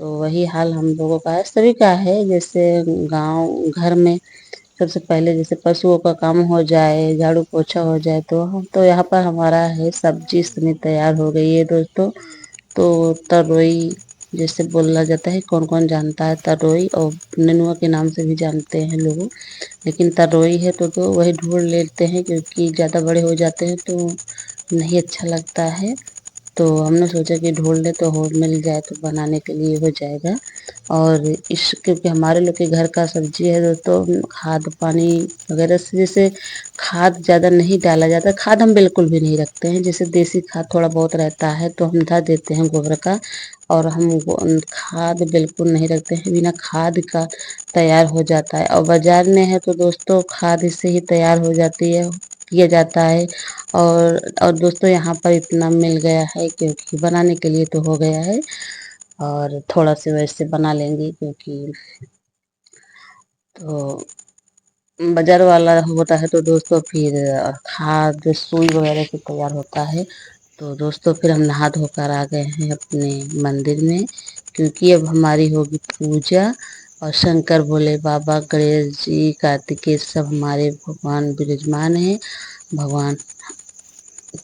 تو وہی حال ہم لوگوں کا ہے، سبھی کا ہے۔ جیسے گاؤں گھر میں سب سے پہلے جیسے پشوؤں کا کام ہو جائے، جھاڑو پوچھا ہو جائے، تو یہاں پر ہمارا ہے سبزی اتنی تیار ہو گئی ہے دوستوں۔ تو تروئی جیسے بولا جاتا ہے، کون کون جانتا ہے تروئی، اور ننوا کے نام سے بھی جانتے ہیں لوگ، لیکن تروئی ہے تو وہی ڈھونڈ لیتے ہیں کیونکہ زیادہ بڑے ہو جاتے ہیں تو نہیں اچھا لگتا ہے۔ تو ہم نے سوچا کہ ڈھونڈ لے تو مل جائے تو بنانے کے لیے ہو جائے گا۔ اور کیونکہ ہمارے لوگ کے گھر کا سبزی ہے تو کھاد پانی وغیرہ سے جیسے کھاد زیادہ نہیں ڈالا جاتا، کھاد ہم بالکل بھی نہیں رکھتے ہیں، جیسے دیسی کھاد تھوڑا بہت رہتا ہے تو ہم دھر دیتے ہیں گوبر کا، اور ہم کھاد بالکل نہیں رکھتے ہیں، بنا کھاد کا تیار ہو جاتا ہے۔ اور بازار میں ہے تو دوستوں کھاد اس سے ہی تیار ہو جاتی ہے، کیا جاتا ہے۔ اور دوستوں یہاں پر اتنا مل گیا ہے کیونکہ بنانے کے لیے تو ہو گیا ہے، اور تھوڑا سا ویسے بنا لیں گے کیونکہ تو بازار والا ہوتا ہے تو دوستوں پھر کھاد سوئی وغیرہ سے تیار ہوتا ہے۔ تو دوستوں پھر ہم نہا دھو کر آ گئے ہیں اپنے مندر میں، کیونکہ اب ہماری ہوگی پوجا، اور شنکر بھولے بابا گنیش جی کارتکیہ سب ہمارے بھگوان برجمان ہیں، بھگوان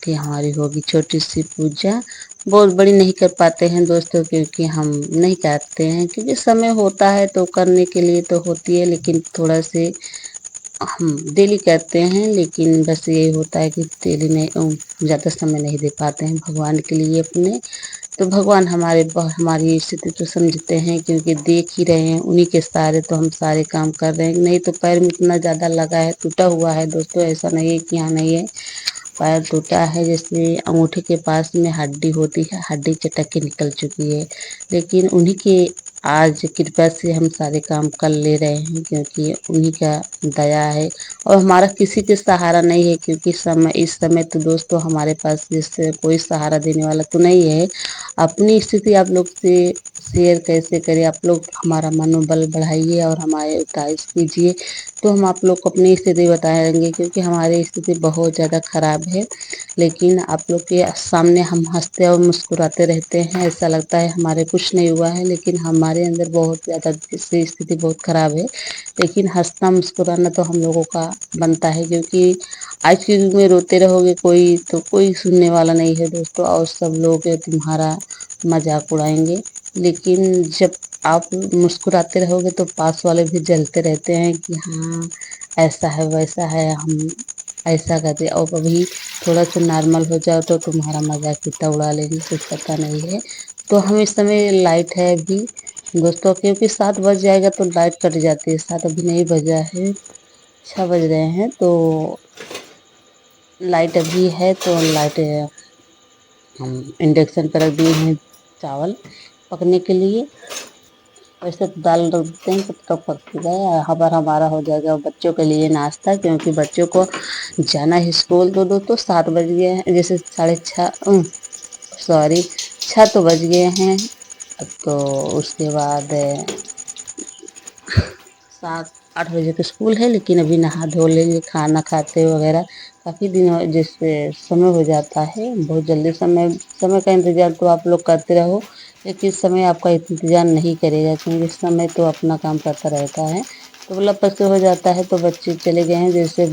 کی ہماری ہوگی چھوٹی سی پوجا، بہت بڑی نہیں کر پاتے ہیں دوستوں کیونکہ ہم نہیں چاہتے ہیں، کیونکہ سمے ہوتا ہے تو کرنے کے لیے تو ہوتی ہے، لیکن تھوڑا سے ہم ڈیلی کرتے ہیں، لیکن بس یہی ہوتا ہے کہ ڈیلی نہیں زیادہ سمے نہیں دے پاتے ہیں بھگوان کے لیے اپنے۔ تو بھگوان ہماری استھی تو سمجھتے ہیں کیونکہ دیکھ ہی رہے ہیں، انہیں کے سارے تو ہم سارے کام کر رہے ہیں، نہیں تو پیر میں اتنا زیادہ لگا ہے، ٹوٹا ہوا ہے دوستوں، ایسا نہیں ہے کہ یہاں نہیں ہے، پیر ٹوٹا ہے، جیسے انگوٹھے کے پاس میں ہڈی ہوتی ہے، ہڈی چٹک کے نکل چکی ہے، لیکن انہیں کے آج کرپا سے ہم سارے کام کر لے رہے ہیں کیونکہ انہیں کا دیا ہے، اور ہمارا کسی کے سہارا نہیں ہے، کیونکہ اس سمے تو دوستوں ہمارے پاس جس سے کوئی سہارا دینے والا تو نہیں ہے۔ اپنی استھی آپ لوگ سے شیئر کیسے کریں، آپ لوگ ہمارا منوبل بڑھائیے اور ہمارے تعریف کیجیے تو ہم آپ لوگ کو اپنی استھی بتائیں گے، کیونکہ ہماری استھی بہت زیادہ خراب ہے، لیکن آپ لوگ کے سامنے ہم ہنستے اور مسکراتے رہتے ہیں، ایسا لگتا ہے ہمارے کچھ نہیں ہوا ہے، لیکن ہمارے اندر بہت زیادہ استھی بہت خراب ہے، لیکن ہنسنا مسکرانا تو ہم لوگوں کا بنتا ہے، کیونکہ آج کے دن میں روتے رہو گے کوئی سننے والا نہیں ہے دوستوں، اور سب لوگ تمہارا مذاق اڑائیں گے، لیکن جب آپ مسکراتے رہو گے تو پاس والے بھی جلتے رہتے ہیں کہ ہاں ایسا ہے ویسا ہے، ہم ایسا کرتے، اور کبھی تھوڑا سا نارمل ہو جاؤ تو تمہارا مذاق کتنا اڑا لیں گے کچھ پتا نہیں ہے۔ تو ہم اس سمے لائٹ ہے ابھی دوستوں، کیونکہ 7 بج جائے گا تو لائٹ کٹ جاتی ہے، 7 ابھی نہیں بجا ہے، 6 بج رہے ہیں، تو لائٹ ابھی ہے تو لائٹ ہم انڈکشن پر رکھ دیے ہیں چاول پکنے کے لیے، ویسے تو دال رکھ دیتے ہیں کب تک پک جائے، خبر ہمارا ہو جائے گا بچوں کے لیے ناشتہ، کیونکہ بچوں کو جانا ہے اسکول، تو 7 بج گئے ہیں، جیسے 6 تو بج گئے ہیں، تو اس کے بعد 7-8 بجے تو اسکول ہے، لیکن ابھی نہا دھو لیں گے کھانا کھاتے وغیرہ، کافی دن جس سے سمے ہو جاتا ہے بہت جلدی، سمے کا انتظار تو آپ لوگ کرتے رہو، لیکن سمے آپ کا انتظار نہیں کرے گا، کیونکہ سمے تو اپنا کام کرتا رہتا ہے، تو بلا پس ہو جاتا ہے، تو بچے چلے گئے ہیں جیسے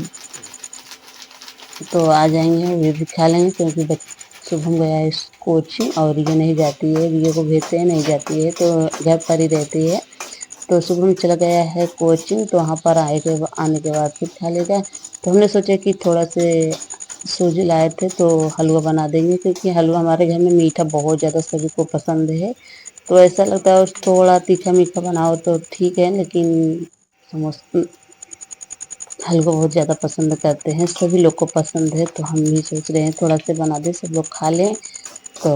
تو آ جائیں گے وہ بھی کھا لیں گے، کیونکہ شبھم گیا ہے کوچنگ اور یہ نہیں جاتی ہے، یہ کو بھیجتے ہیں نہیں جاتی ہے تو گھر پر ہی رہتی ہے، تو شبھم چلا گیا ہے کوچنگ، تو وہاں پر آنے کے بعد پھر کھا لے گا، تو ہم نے سوچا کہ تھوڑا سے سوجی لائے تھے تو حلوہ بنا دیں گے، کیونکہ حلوہ ہمارے گھر میں میٹھا بہت زیادہ سبھی کو پسند ہے، تو ایسا لگتا ہے تھوڑا تیکھا میٹھا بناؤ تو ٹھیک ہے، لیکن حلوہ بہت زیادہ پسند کرتے ہیں، سبھی لوگ کو پسند ہے، تو ہم بھی سوچ رہے ہیں تھوڑا سا بنا دیں سب لوگ کھا لیں، تو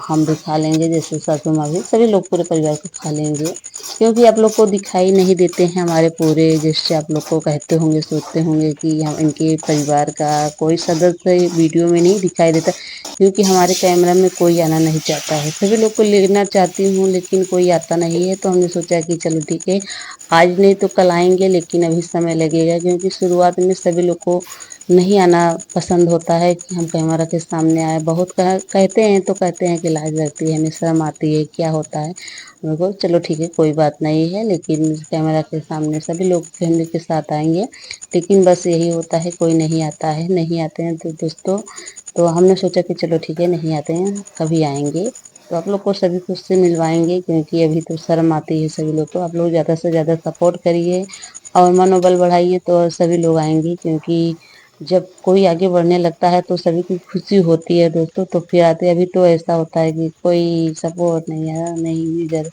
ہم بھی کھا لیں گے، جیسے ساسو ماں بھی سبھی لوگ پورے پریوار کو کھا لیں گے، کیونکہ آپ لوگ کو دکھائی نہیں دیتے ہیں ہمارے پورے، جیسے آپ لوگ کو کہتے ہوں گے سوچتے ہوں گے کہ ان کے پریوار کا کوئی سدسیہ ویڈیو میں نہیں دکھائی دیتا، کیونکہ ہمارے کیمرہ میں کوئی آنا نہیں چاہتا ہے، سبھی لوگ کو لینا چاہتی ہوں لیکن کوئی آتا نہیں ہے، تو ہم نے سوچا کہ چلو ٹھیک ہے آج نہیں تو کل آئیں گے، لیکن ابھی سمے لگے گا، کیونکہ شروعات میں سبھی لوگ کو نہیں آنا پسند ہوتا ہے کہ ہم کیمرہ کے سامنے آئے، بہت کہتے ہیں تو کہتے ہیں کہ لاج لگتی ہے، ہمیں شرم آتی ہے، کیا ہوتا ہے؟ ہم کو چلو ٹھیک ہے کوئی بات نہیں ہے، لیکن کیمرہ کے سامنے سبھی لوگ فیملی کے ساتھ آئیں گے، لیکن بس یہی ہوتا ہے کوئی نہیں آتا ہے، نہیں آتے ہیں تو دوستوں تو ہم نے سوچا کہ چلو ٹھیک ہے نہیں آتے ہیں کبھی آئیں گے تو آپ لوگ کو سبھی کچھ سے ملوائیں گے، کیونکہ ابھی تو شرم آتی ہے سبھی لوگ کو، آپ لوگ زیادہ سے زیادہ سپورٹ کریے اور منوبل بڑھائیے تو سبھی لوگ آئیں گے، کیونکہ جب کوئی آگے بڑھنے لگتا ہے تو سبھی کی خوشی ہوتی ہے دوستوں، تو پھر آتے ابھی تو ایسا ہوتا ہے کہ کوئی سپورٹ نہیں ہے، نہیں ادھر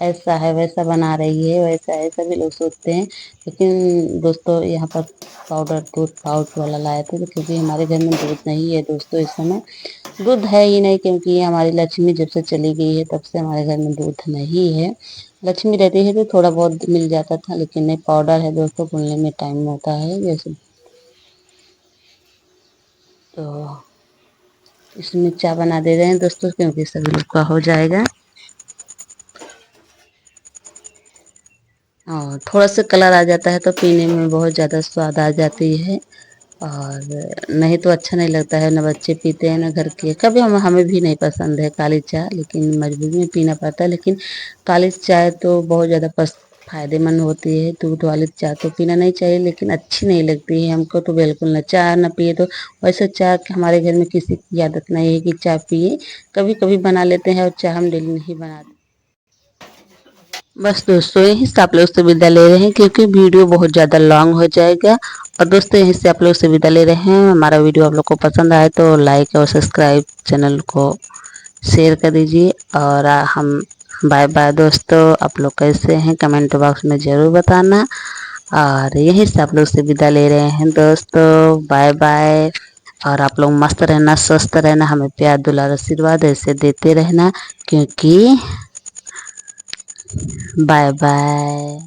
ایسا ہے ویسا بنا رہی ہے ویسا ہے، سبھی لوگ سوچتے ہیں، لیکن دوستوں یہاں پر پاؤڈر دودھ پاؤڈر والا لائے تھے کیونکہ ہمارے گھر میں دودھ نہیں ہے دوستوں، اس سمے دودھ ہے ہی نہیں، کیونکہ یہ ہماری لکشمی جب سے چلی گئی ہے تب سے ہمارے گھر میں دودھ نہیں ہے، لکشمی رہتی ہے تو تھوڑا بہت مل جاتا تھا، لیکن نہیں پاؤڈر ہے دوستوں گھلنے میں ٹائم ہوتا ہے، جیسے تو اس میں چائے بنا دے رہے ہیں دوستوں کیونکہ سبھی لوگ کا ہو جائے گا، اور تھوڑا سا کلر آ جاتا ہے تو پینے میں بہت زیادہ سواد آ جاتی ہے، اور نہیں تو اچھا نہیں لگتا ہے، نہ بچے پیتے ہیں نہ گھر کے، کبھی ہمیں بھی نہیں پسند ہے کالی چائے، لیکن مجبوری میں پینا پڑتا ہے، لیکن کالی چائے تو بہت زیادہ فائدے مند ہوتی ہے، دودھ والی چائے تو پینا نہیں چاہیے، لیکن اچھی نہیں لگتی ہے ہم کو تو بالکل نہ، چائے نہ پیے تو ویسے چائے ہمارے گھر میں کسی کی عادت نہیں ہے کہ چائے پیے، کبھی کبھی بنا لیتے ہیں اور چائے ہم ڈیلی نہیں بناتے۔ بس دوستوں یہیں سے آپ لوگ سے ودا لے رہے ہیں کیونکہ ویڈیو بہت زیادہ لانگ ہو جائے گا، اور دوستوں یہیں سے آپ لوگ سے ودا لے رہے ہیں، ہمارا ویڈیو آپ لوگ کو پسند آئے تو لائک اور سبسکرائب چینل کو شیئر کر دیجیے، اور ہم بائے بائے دوستوں، آپ لوگ کیسے ہیں کمنٹ باکس میں ضرور بتانا، اور یہی سے آپ لوگ سے ودا لے رہے ہیں دوستوں، بائے بائے، اور آپ لوگ مست رہنا سوستھ رہنا، ہمیں پیار دلار آشیرواد ایسے دیتے رہنا، کیونکہ بائے بائے۔